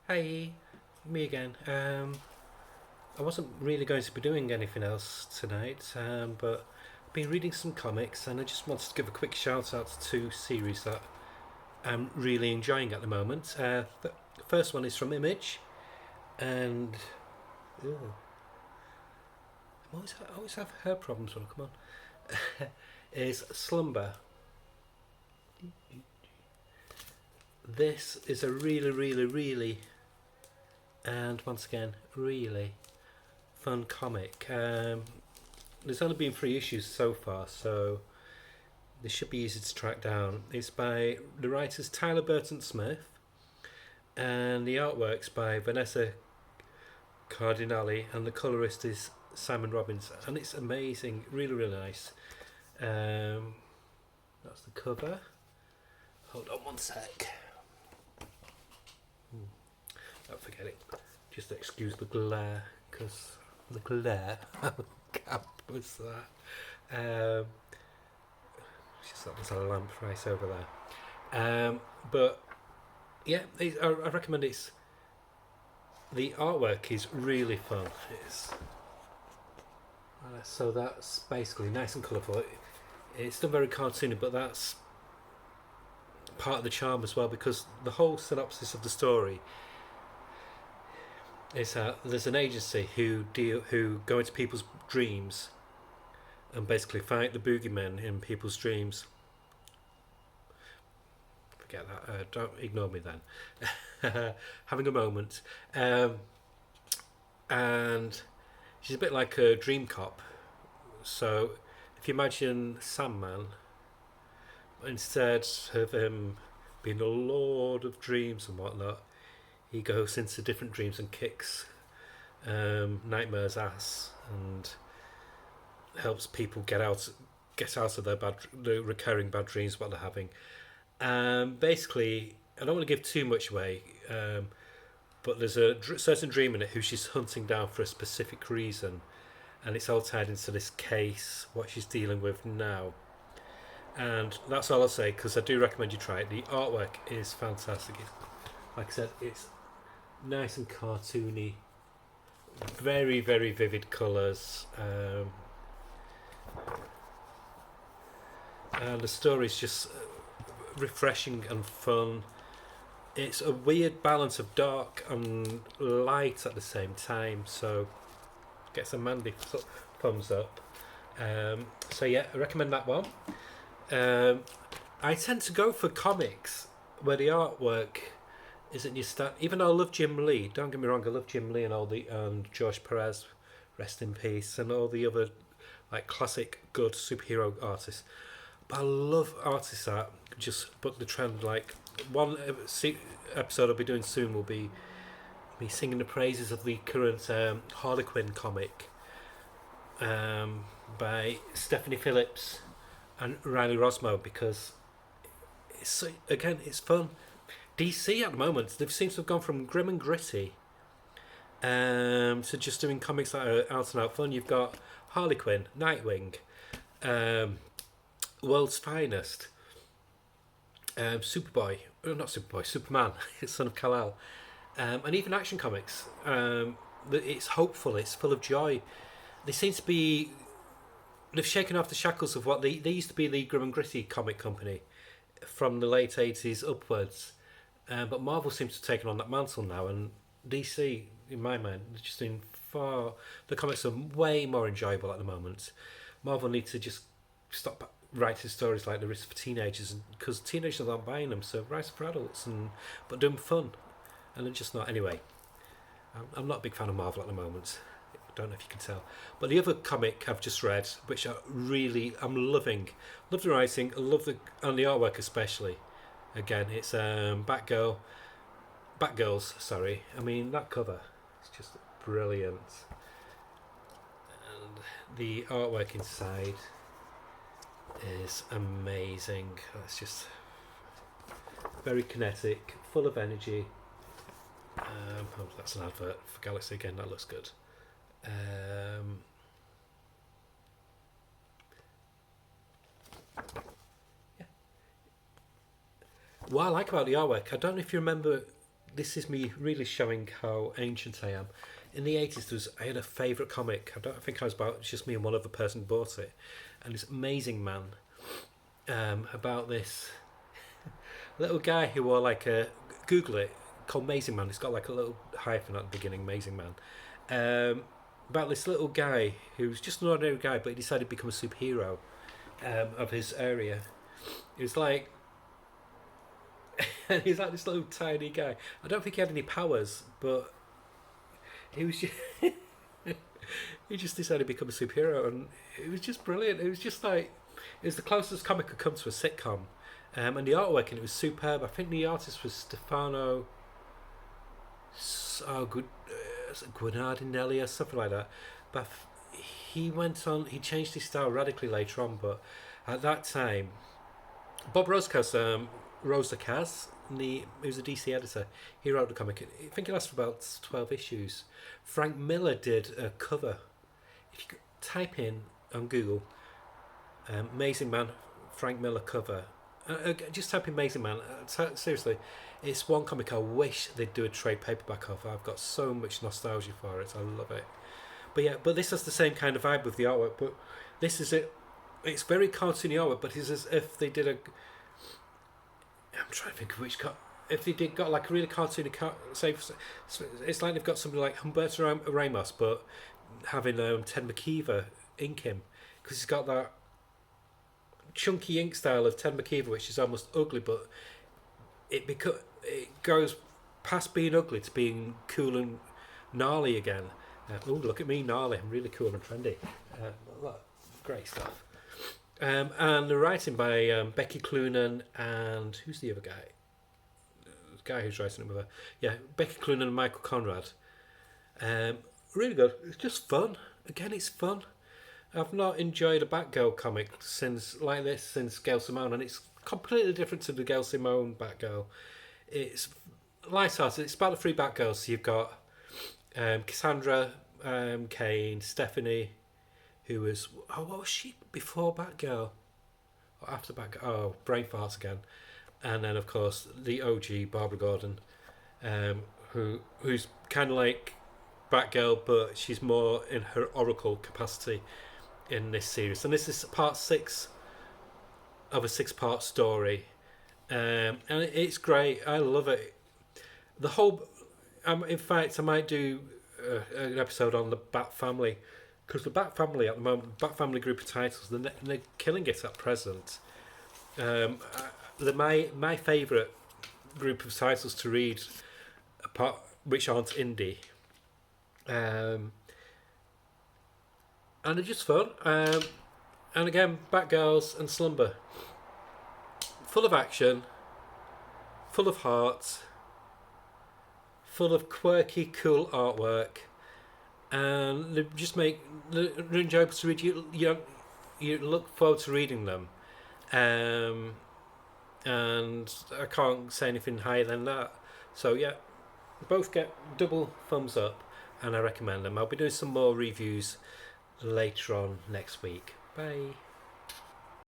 Hey, me again. I wasn't really going to be doing anything else tonight, but I've been reading some comics and I just wanted to give a quick shout out to two series that I'm really enjoying at the moment. The first one is from Image, and ew, I always have hair problems when I come on. Is Slumber. This is a really, and once again, really fun comic. There's only been 3 issues so far, so this should be easy to track down. It's by the writers Tyler Burton Smith, and the artwork's by Vanessa Cardinale, and the colorist is Simon Robbins, and it's amazing, really nice. That's the cover. Hold on one sec. Don't forget it. Just excuse the glare, because the glare. How was that? Just that there's a lamp right over there. But yeah, I recommend it's. The artwork is really fun. So that's basically nice and colourful. It's done very cartoony, but that's part of the charm as well, because the whole synopsis of the story is that there's an agency who go into people's dreams and basically fight the boogeymen in people's dreams. Forget that. Don't ignore me then. Having a moment. And she's a bit like a dream cop. So if you imagine Sandman, instead of him being the lord of dreams and whatnot, he goes into different dreams and kicks Nightmare's ass and helps people get out of the recurring bad dreams what they're having. Basically, I don't want to give too much away, but there's a certain dream in it who she's hunting down for a specific reason, and it's all tied into this case, what she's dealing with now. And that's all I'll say, because I do recommend you try it. The artwork is fantastic. Like I said, it's nice and cartoony, very vivid colours, and the story's just refreshing and fun. It's a weird balance of dark and light at the same time, so gets a manly thumbs up. So yeah, I recommend that one. I tend to go for comics where the artwork isn't your even though I love Jim Lee, don't get me wrong, I love Jim Lee and all the George Perez, rest in peace, and all the other like classic good superhero artists. But I love artists that just book the trend. Like one episode I'll be doing soon will be me singing the praises of the current Harlequin comic by Stephanie Phillips and Riley Rosmo, because it's fun. DC at the moment, they seem to have gone from grim and gritty to just doing comics that are out and out fun. You've got Harlequin, Nightwing, World's Finest, Superman, Son of Kal-El, and even Action Comics. It's hopeful, it's full of joy. They seem to be. They've shaken off the shackles of what they used to be, the grim and gritty comic company from the late 80s upwards. But Marvel seems to have taken on that mantle now, and DC, in my mind, they're just doing far. The comics are way more enjoyable at the moment. Marvel need to just stop writing stories like there is for teenagers, because teenagers aren't buying them. So write for adults, but do them fun, and they're just not. Anyway, I'm not a big fan of Marvel at the moment. I don't know if you can tell. But the other comic I've just read, which I'm loving, love the writing, and the artwork especially. Again, it's Batgirls. Sorry, I mean that cover. It's just brilliant, and the artwork inside is amazing. It's just very kinetic, full of energy. That's an advert for Galaxy again. That looks good. Yeah. What I like about the artwork, I don't know if you remember this is me really showing how ancient I am. In the 80s, I had a favourite comic. I don't think I was about it's just me and one other person bought it, and it's Amazing Man, about this little guy who wore like a Google it called Amazing Man. It's got like a little hyphen at the beginning, Amazing Man. About this little guy who's just an ordinary guy, but he decided to become a superhero of his area. It was like, and he's like this little tiny guy. I don't think he had any powers, but he was just, he just decided to become a superhero, and it was just brilliant. It was just like it was the closest comic could come to a sitcom, and the artwork in it was superb. I think the artist was Stefano. Oh, good, Guinardinelli or something like that. But he went on. He changed his style radically later on, but at that time, Bob Rozakaz, he was a DC editor. He wrote the comic. I think it lasted about 12 issues. Frank Miller did a cover. If you type in on Google, Amazing Man, Frank Miller cover, just type in Amazing Man. Seriously, it's one comic I wish they'd do a trade paperback of. I've got so much nostalgia for it. I love it. But yeah, but this has the same kind of vibe with the artwork. But this is it. It's very cartoony artwork, but it's as if they did a. I'm trying to think of which. If they did got like a really cartoony, say, it's like they've got somebody like Humberto Ramos, but having Ted McKeever ink him, because he's got that chunky ink style of Ted McKeever, which is almost ugly, but it goes past being ugly to being cool and gnarly again. Oh, look at me, gnarly! I'm really cool and trendy. Great stuff. And the writing by Becky Cloonan and who's the other guy? The guy who's writing it with her. Yeah, Becky Cloonan and Michael Conrad. Really good. It's just fun. Again, it's fun. I've not enjoyed a Batgirl comic since Gail Simone, and it's completely different to the Gail Simone Batgirl. It's light-hearted. It's about the three Batgirls. So you've got Cassandra, Kane, Stephanie, who was what was she before Batgirl? Or after Batgirl? Oh, brain farts again. And then of course the OG Barbara Gordon, who's kind of like Batgirl, but she's more in her Oracle capacity in this series. And this is part 6 of a 6-part story, and it's great. I love it. The whole. In fact, I might do an episode on the Bat Family, because the Bat Family at the moment, Bat Family group of titles, they're killing it at present. My favourite group of titles to read, apart which aren't indie, and they're just fun. And again, Batgirls and Slumber, full of action, full of heart, full of quirky, cool artwork, and they just they're enjoyable to read. You look forward to reading them, and I can't say anything higher than that. So yeah, both get double thumbs up, and I recommend them. I'll be doing some more reviews later on next week. Bye.